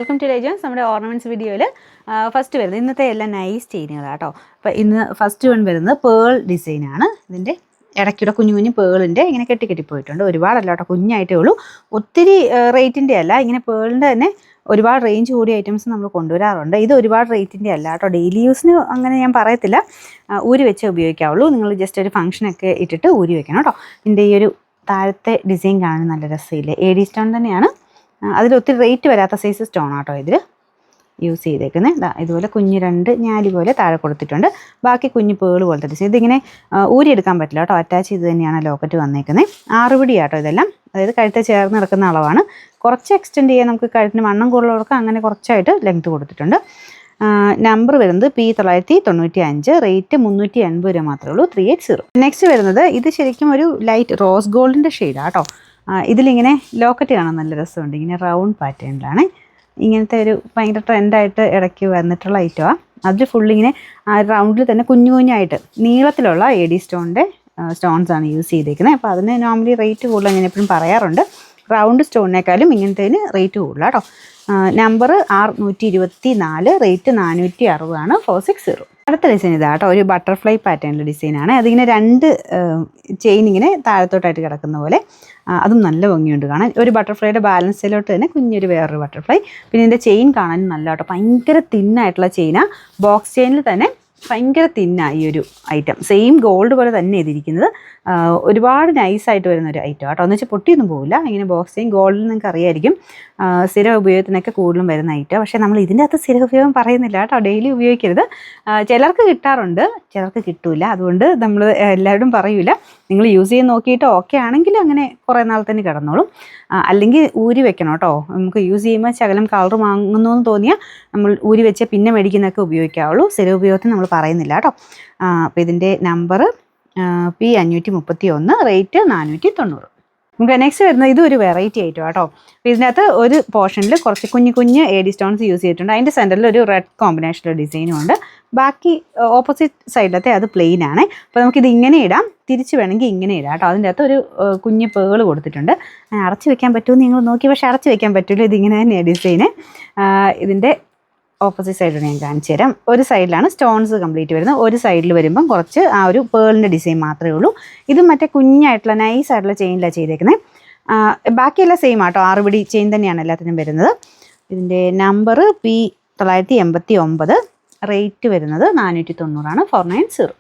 Welcome to legends. നമ്മുടെ ornaments വീഡിയോയിൽ first വരുന്നത് ഇന്നത്തെ എല്ലാം നൈസ് ചെയിനുകളാണ് കേട്ടോ. അപ്പോൾ ഇന്ന് ഫസ്റ്റ് വൺ വരുന്നത് പേൾ ഡിസൈനാണ്. ഇതിൻ്റെ ഇടയ്ക്കൂടെ കുഞ്ഞു കുഞ്ഞു പേളിൻ്റെ ഇങ്ങനെ കെട്ടിപ്പോയിട്ടുണ്ട്. ഒരുപാടല്ല കേട്ടോ, കുഞ്ഞായിട്ടേ ഉള്ളൂ. ഒത്തിരി റേറ്റിൻ്റെ അല്ല. ഇങ്ങനെ പേളിൻ്റെ തന്നെ ഒരുപാട് റേഞ്ച് കൂടിയ ഐറ്റംസ് നമ്മൾ കൊണ്ടുവരാറുണ്ട്. ഇത് ഒരുപാട് റേറ്റിൻ്റെ അല്ല കേട്ടോ. ഡെയിലി യൂസിന് അങ്ങനെ ഞാൻ പറയത്തില്ല, ഊരി വെച്ചേ ഉപയോഗിക്കാവുള്ളൂ. നിങ്ങൾ ജസ്റ്റ് ഒരു ഫംഗ്ഷനൊക്കെ ഇട്ടിട്ട് ഊരി വെക്കണം കേട്ടോ. ഇതിൻ്റെ ഈ ഒരു താഴത്തെ ഡിസൈൻ കാണാൻ നല്ല രസമില്ലേ? AD സ്റ്റോൺ തന്നെയാണ്. അതിലൊത്തിരി റേറ്റ് വരാത്ത സൈസ് സ്റ്റോൺ ആട്ടോ ഇതിൽ യൂസ് ചെയ്തേക്കുന്നത്. ഇതുപോലെ കുഞ്ഞ് 2 ഞാലി പോലെ താഴെ കൊടുത്തിട്ടുണ്ട്. ബാക്കി കുഞ്ഞ് പേള് പോലത്തെ ഡിസൈൻ. ഇതിങ്ങനെ ഊരിയെടുക്കാൻ പറ്റില്ല കേട്ടോ, അറ്റാച്ച് ചെയ്ത് തന്നെയാണ് ലോക്കറ്റ് വന്നേക്കുന്നത്. 6 പിടി ആട്ടോ ഇതെല്ലാം. അതായത് കഴുത്തെ ചേർന്ന് കിടക്കുന്ന അളവാണ്. കുറച്ച് എക്സ്റ്റെൻഡ് ചെയ്യാൻ നമുക്ക് കഴുത്തിന് വണ്ണം കൂടുതലുള്ളവർക്ക് അങ്ങനെ കുറച്ചായിട്ട് ലെങ്ത് കൊടുത്തിട്ടുണ്ട്. നമ്പർ വരുന്നത് P995, റേറ്റ് 380 രൂപ മാത്രമേ ഉള്ളൂ, 380. നെക്സ്റ്റ് വരുന്നത് ഇത് ശരിക്കും ഒരു ലൈറ്റ് റോസ് ഗോൾഡിൻ്റെ ഷെയ്ഡാണ് കേട്ടോ. ഇതിലിങ്ങനെ ലോക്കറ്റ് കാണാൻ നല്ല രസമുണ്ട്. ഇങ്ങനെ റൗണ്ട് പാറ്റേണിലാണ്. ഇങ്ങനത്തെ ഒരു ഭയങ്കര ട്രെൻഡായിട്ട് ഇടയ്ക്ക് വന്നിട്ടുള്ള ഐറ്റമാണ്. അതിൽ ഫുള്ളിങ്ങനെ ആ റൗണ്ടിൽ തന്നെ കുഞ്ഞു കുഞ്ഞായിട്ട് നീളത്തിലുള്ള AD സ്റ്റോണിൻ്റെ സ്റ്റോൺസാണ് യൂസ് ചെയ്തേക്കുന്നത്. അപ്പോൾ അതിന് നോർമലി റേറ്റ് കൂടുതൽ ഞാൻ എപ്പോഴും പറയാറുണ്ട്. റൗണ്ട് സ്റ്റോണിനേക്കാളും ഇങ്ങനത്തേന് റേറ്റ് കൂടുതലാണ് കേട്ടോ. നമ്പർ R124, റേറ്റ് 460 ആണ്, 460. അടുത്ത ഡിസൈൻ ഇതാ കേട്ടോ, ഒരു ബട്ടർഫ്ലൈ പാറ്റേണിൻ്റെ ഡിസൈനാണ്. അതിങ്ങനെ 2 ചെയിൻ ഇങ്ങനെ താഴത്തോട്ടായിട്ട് കിടക്കുന്ന പോലെ. അതും നല്ല ഭംഗിയുണ്ട് കാണാൻ. ഒരു ബട്ടർഫ്ലൈയുടെ ബാലൻസിലോട്ട് തന്നെ കുഞ്ഞൊരു വേറൊരു ബട്ടർഫ്ലൈ. പിന്നെ ഇതിൻ്റെ ചെയിൻ കാണാൻ നല്ല കേട്ടോ, ഭയങ്കര തിന്നായിട്ടുള്ള ചെയിനാണ്. ബോക്സ് ചെയിനിൽ തന്നെ ഭയങ്കര തിന്നാണ് ഈ ഒരു ഐറ്റം. സെയിം ഗോൾഡ് പോലെ തന്നെ ഇതിരിക്കുന്നത്. ഒരുപാട് നൈസായിട്ട് വരുന്ന ഒരു ഐറ്റം കേട്ടോ. എന്ന് വെച്ചാൽ പൊട്ടിയൊന്നും പോകില്ല. ഇങ്ങനെ ബോക്സ് ചെയിൻ ഗോൾഡിൽ നിങ്ങൾക്ക് അറിയായിരിക്കും. സ്ഥിര ഉപയോഗത്തിനൊക്കെ കൂടുതലും വരുന്ന ഐറ്റം. പക്ഷേ നമ്മൾ ഇതിൻ്റെ അകത്ത് സ്ഥിര ഉപയോഗം പറയുന്നില്ല കേട്ടോ, ഡെയിലി ഉപയോഗിക്കരുത്. ചിലർക്ക് കിട്ടാറുണ്ട്, ചിലർക്ക് കിട്ടില്ല. അതുകൊണ്ട് നമ്മൾ എല്ലാവരും പറയൂല. നിങ്ങൾ യൂസ് ചെയ്ത് നോക്കിയിട്ട് ഓക്കെ ആണെങ്കിൽ അങ്ങനെ കുറേ നാൾ തന്നെ കിടന്നോളും. അല്ലെങ്കിൽ ഊരി വെക്കണം കേട്ടോ. നമുക്ക് യൂസ് ചെയ്യുമ്പോൾ ശകലം കളർ വാങ്ങുന്നു എന്ന് തോന്നിയാൽ നമ്മൾ ഊരി വെച്ച് പിന്നെ മേടിക്കുന്നതൊക്കെ ഉപയോഗിക്കാവുള്ളൂ. സ്ഥിര ഉപയോഗത്തിന് നമ്മൾ പറയുന്നില്ല കേട്ടോ. അപ്പോൾ ഇതിൻ്റെ നമ്പർ P531, റേറ്റ് 490. നമുക്ക് നെക്സ്റ്റ് വരുന്നത് ഇതൊരു വെറൈറ്റി ആയിട്ട് കേട്ടോ. അപ്പോൾ ഇതിനകത്ത് ഒരു പോർഷനിൽ കുറച്ച് കുഞ്ഞ് AD സ്റ്റോൺസ് യൂസ് ചെയ്തിട്ടുണ്ട്. അതിൻ്റെ സെൻറ്ററിൽ ഒരു റെഡ് കോമ്പിനേഷനിലെ ഡിസൈനും ഉണ്ട്. ബാക്കി ഓപ്പോസിറ്റ് സൈഡിലത്തെ അത് പ്ലെയിൻ ആണ്. അപ്പോൾ നമുക്കിത് ഇങ്ങനെ ഇടാം, തിരിച്ച് വേണമെങ്കിൽ ഇങ്ങനെ ഇടാം കേട്ടോ. അതിൻ്റെ അകത്ത് ഒരു കുഞ്ഞ് പേള് കൊടുത്തിട്ടുണ്ട്. അടച്ച് വെക്കാൻ പറ്റുമെന്ന് നിങ്ങൾ നോക്കി, പക്ഷേ അടച്ച് വെക്കാൻ പറ്റില്ല. ഇതിങ്ങനെ തന്നെയാണ് ഡിസൈന്. ഇതിൻ്റെ ഓപ്പോസിറ്റ് സൈഡിൽ ഞാൻ കാണിച്ചു തരാം. ഒരു സൈഡിലാണ് സ്റ്റോൺസ് കംപ്ലീറ്റ് വരുന്നത്. ഒരു സൈഡിൽ വരുമ്പം കുറച്ച് ആ ഒരു പേളിൻ്റെ ഡിസൈൻ മാത്രമേ ഉള്ളൂ. ഇത് മറ്റേ കുഞ്ഞായിട്ടുള്ള നൈസായിട്ടുള്ള ചെയിനിലാണ് ചെയ്തേക്കുന്നത്. ബാക്കിയെല്ലാം സെയിം ആട്ടോ, 6 പിടി ചെയിൻ തന്നെയാണ് എല്ലാത്തിനും വരുന്നത്. ഇതിൻ്റെ നമ്പർ P989, റേറ്റ് വരുന്നത് 490 ആണ്, 490.